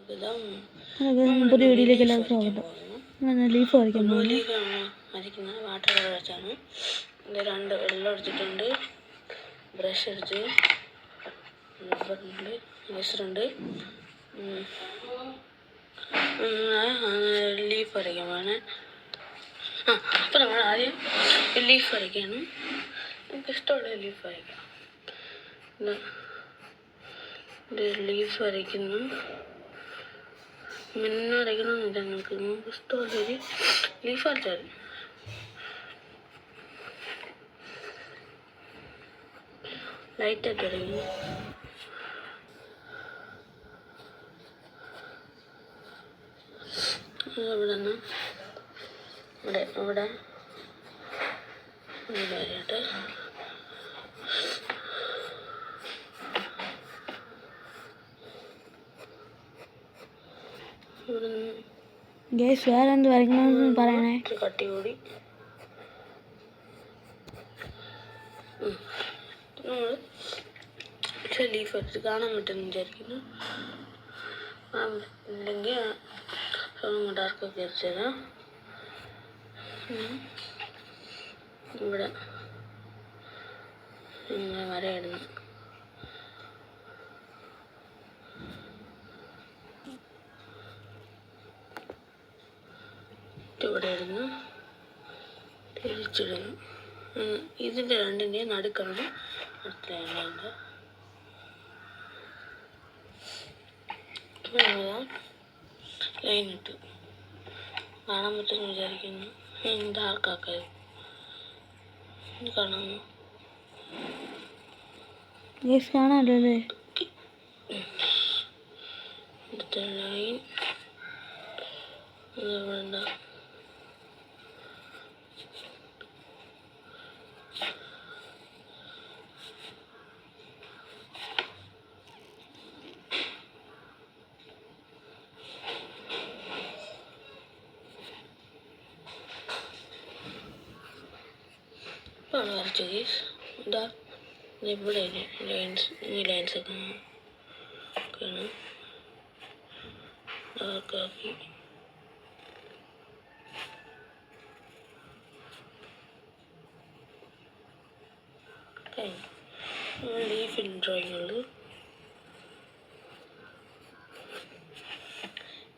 പുതിയ വീഡിയോയിലേക്ക് എല്ലാവരും സ്വാഗതം. ഞാൻ ലീഫ് വരയ്ക്കാൻ പോകുന്നു. വരയ്ക്കുന്നത് വാട്ടർ കളർ വെച്ചാണ്. ഇത് 2 വെള്ളം എടുത്തിട്ടുണ്ട്, ബ്രഷ് എടുത്ത്, റബ്ബറുണ്ട്, ഐസറുണ്ട്. ലീഫ് വരയ്ക്കാൻ പോവാണ്. അപ്പോൾ നമ്മൾ ആദ്യം ലീഫ് വരയ്ക്കുകയാണ്. നമുക്ക് ഇഷ്ടമുള്ള ലീഫ് വരയ്ക്കാം. ലീഫ് വരയ്ക്കുന്നു. മിന്നു വരയ്ക്കണമെന്നില്ല, നിങ്ങൾക്ക് ഇഷ്ടമുള്ളൊരു ലീഫ് വരച്ചാൽ ലൈറ്റായിട്ട് വരയ്ക്കുന്നു. ഇവിടെ നിന്ന് ഇവിടെ വരട്ടെ. വേറെ എന്ത് വരയ്ക്കണമെന്ന് പറയണേ. കട്ടി കൂടി നമ്മൾ ലീഫ് വരച്ച് കാണാൻ പറ്റുമെന്ന് വിചാരിക്കുന്നു. ഇല്ലെങ്കിൽ ഡാർക്കൊക്കെ വരച്ചതാണ്. ഇവിടെ ഇങ്ങനെ വരയിടുന്നു. ഇവിടെ ഇടുന്നു, തിരിച്ചിടുന്നു. ഇതിൻ്റെ രണ്ടിൻ്റെയും നടുക്കാണ് അടുത്ത ലൈനുണ്ട്. ലൈൻ ഇട്ടു കാണാൻ പറ്റുമെന്ന് വിചാരിക്കുന്നു. ഡാർക്കാക്കരുത്, കാണാമോ? കാണാമല്ലോ അല്ലേ? അടുത്ത ലൈൻ വേണ്ട. ഇപ്പോൾ വരച്ചു ഇതാ ഇവിടെ ലൈൻസ്, ഈ ലൈൻസൊക്കെ ഡാർക്കാക്കി ലീഫിൽ ഡ്രോയിങ്ങുള്ളത്.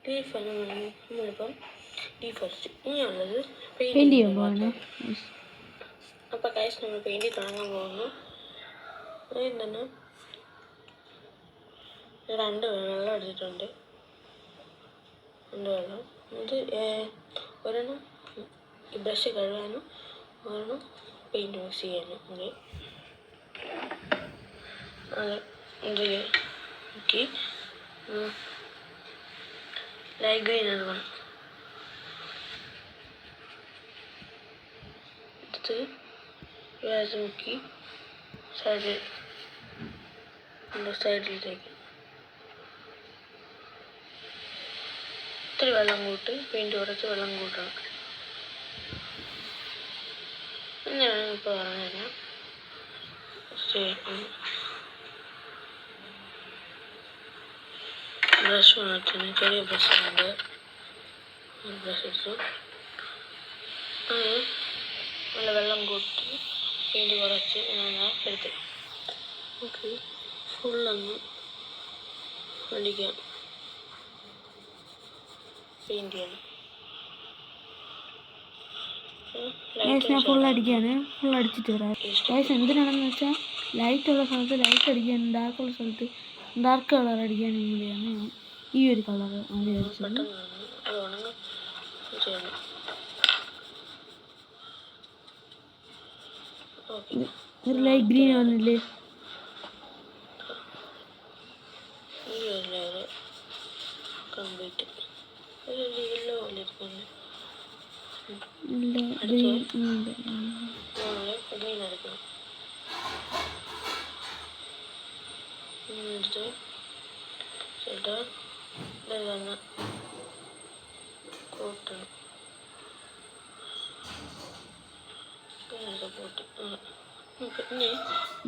ലീഫാണ് നമ്മളിപ്പം ലീഫ് വരച്ചു. ഇനിയുള്ളത് പെയിൻറ് ചെയ്യാൻ പോകുന്നു. അപ്പോൾ ഗൈസ് നമ്മൾ പെയിൻറ് തുടങ്ങാൻ പോകുന്നു. എന്താണ് 2 വെള്ളം എടുത്തിട്ടുണ്ട്, 2 വെള്ളം. ഇത് ഒരെണ്ണം ബ്രഷ് കഴുകാനും ഒരെണ്ണം പെയിൻറ് മിക്സ് ചെയ്യാനും. ഇത് നോക്കി ലൈറ്റ് ഗ്രീൻ എടുക്കണം. എടുത്ത് വ്യാജ് നോക്കി സൈഡിലേക്ക് ഇത്തിരി വെള്ളം കൂട്ടി പെയിൻറ് കുറച്ച് വെള്ളം കൂട്ടണം. ഞാൻ ഇപ്പോൾ പറഞ്ഞുതരാം. ബ്രഷ് മാറ്റുന്നു, ചെറിയ ബ്രഷുണ്ട്. ബ്രഷ് എടുത്തു, നല്ല വെള്ളം കൂട്ടി പെയിൻറ് കുറച്ച് എടുത്ത് നമുക്ക് ഫുള്ളൊന്ന് അടിക്കാം. പെയിൻറ് ചെയ്യണം. ഞാൻ ഫുൾ അടിക്കുകയാണ്. ഫുൾ അടിച്ചിട്ട് വരാം. എന്തിനാണെന്ന് വെച്ചാൽ ലൈറ്റുള്ള സ്ഥലത്ത് ലൈറ്റ് അടിക്കാനും ഡാർക്കുള്ള സ്ഥലത്ത് ഡാർക്ക് കളർ അടിക്കാനും കൂടിയാണ് ഞാൻ ഈ ഒരു കളർ ആദ്യം അടിച്ചത്. ഒരു ലൈറ്റ് ഗ്രീൻ വന്നില്ലേ? കംപ്ലീറ്റ് എടുത്ത് ഇതെല്ലാം കൂട്ടണം.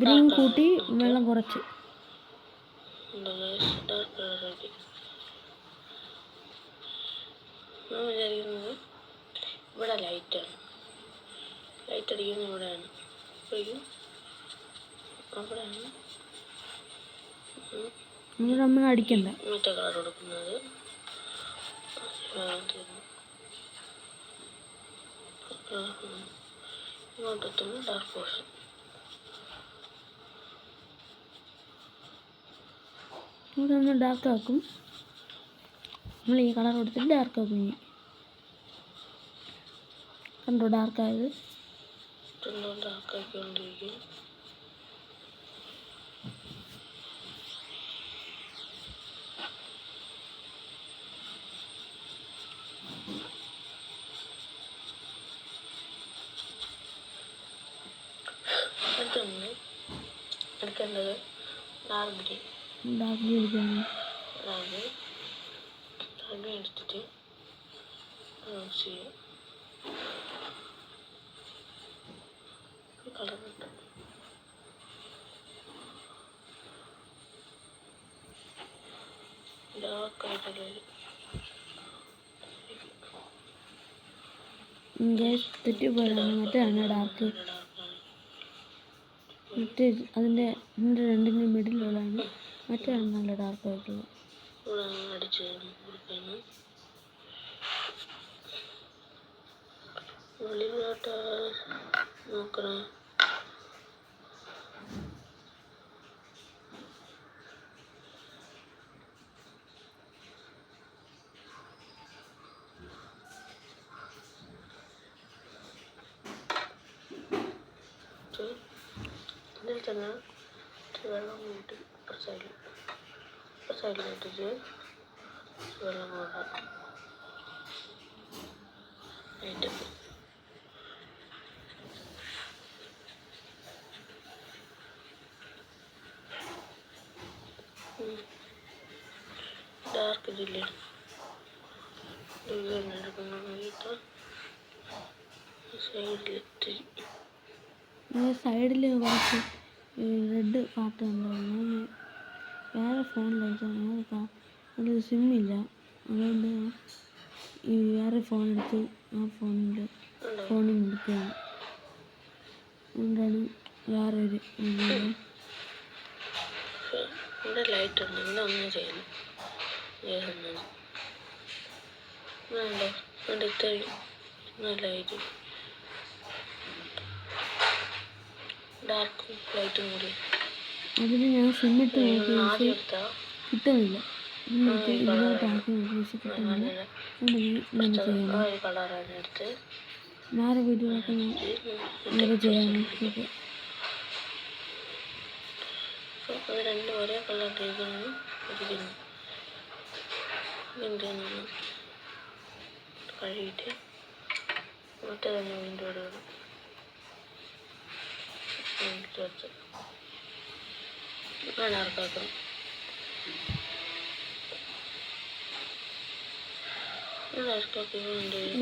ഗ്രീൻ കൂട്ടി വെള്ളം കുറച്ച് ഡാർക്ക് കളർ ഞാൻ വിചാരിക്കുന്നത് ഇവിടെ ലൈറ്റാണ്, ലൈറ്റ് അടിക്കുന്നത് ഇവിടെയാണ്, അപ്പോഴേക്കും അവിടെയാണ് നമ്മൾ അടിക്കണ്ട. മറ്റേ കളർ കൊടുക്കുന്നത്. ഇങ്ങോട്ടെത്തുമ്പോൾ ഡാർക്ക് പോർഷൻ. ഇവിടെ ഒന്ന് ഡാർക്ക് ആക്കും. നമ്മൾ ഈ കളർ കൊടുത്തിട്ട് ഡാർക്ക് ആക്കും. ഇനി കണ്ടോ ഡാർക്കായത്? ഡാർക്കാക്കിക്കൊണ്ടിരിക്കും. അടുത്ത നമ്മൾ എടുക്കേണ്ടത് ഡാർക്ക് ഗ്രീൻ. ഡാർക്ക് ഗ്രീൻ എടുക്കുകയാണ്. ഡാർക്ക് ഗ്രീൻ എടുത്തിട്ട് ചെയ്യാം. കളർ കിട്ടും. ഡാർക്കായിട്ടുള്ള തെറ്റിപ്പോയാണ്. മറ്റേതാണ് ഡാർക്ക്. മറ്റേ അതിൻ്റെ രണ്ടിൻ്റെ മിഡിലുള്ളതാണ്. മറ്റേതാണ് നല്ല ഡാർക്കായിട്ടുള്ളത്. അടിച്ച് കൊടുക്കണം. വെളിയിലോട്ട് നോക്കണം. ഇതിൽ തന്നെ വെള്ളം കൂട്ടി സൈഡിലിട്ടിട്ട് വെള്ളം കൂട്ടാം. ഡാർക്ക് ഇതില്ലേ സൈഡിൽ കുറച്ച് റെഡ് പാർട്ട് ഉണ്ടായിരുന്നു. വേറെ ഫോണിലായിരുന്നു. അതിൽ സിമ്മില്ല. അതുകൊണ്ട് ഈ വേറെ ഫോൺ എടുത്ത് ആ ഫോണിൽ എടുക്കുകയാണ്. അതുകൊണ്ടാണ് വേറൊരു ഇവിടെ ലൈറ്റ് ഉണ്ട്. ഇവിടെ ഒന്നും ചെയ്യണം. വേണ്ടോ ഇവിടെ ഇത്രയും ലൈറ്റ്, ഡാർക്കും ലൈറ്റും കൂടി. അതിന് ഞാൻ സിമ്മിട്ട് നോക്കി കിട്ടുന്നില്ല. ഇതിലോട്ട് ആക്കി നോക്കി കിട്ടുന്നില്ല. അതുകൊണ്ട് ചെയ്യണം. കളറാണ് എടുത്ത് വേറെ വീഡിയോകളൊക്കെ നേരെ ചെയ്യാൻ നോക്കിയിട്ട് അത് രണ്ടും ഒരേ കളറിലേക്കാണ് ഇരിക്കുന്നത്. എന്താണ് കഴുകിയിട്ട് മറ്റേ തന്നെ വീണ്ടും ഇടണം. ചേർത്ത് ഡാർക്കാക്കണം.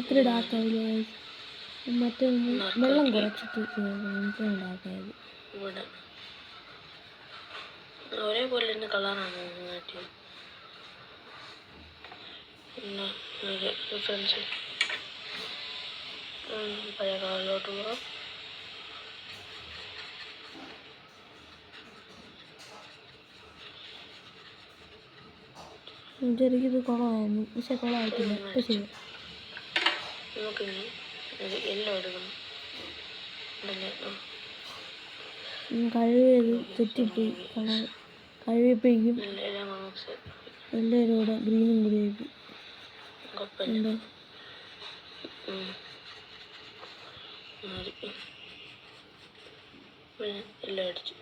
ഇത്ര ഡാർക്കാവില്ല. മറ്റേ വെള്ളം കുറച്ചിട്ട് ഡാർക്കായത്. ഇവിടെ ഒരേപോലെ തന്നെ കളറാണ് മാറ്റിയത്. പിന്നെ ഡിഫറൻസ് പഴയ കളറിലോട്ട് പോകാം. ചെറിയത് കുളമായിരുന്നു, പക്ഷെ കുളമായിട്ടില്ല. ഇപ്പം ശരി. നമുക്കിനി യെല്ലോ എടുക്കണം. കഴിവ് തെറ്റിപ്പോയി. കളർ കഴിവപ്പോഴേക്കും എല്ലാവരും കൂടെ ഗ്രീനും കൂടി ആയിരിക്കും. ഉണ്ടോ എല്ലാം അടിച്ചു.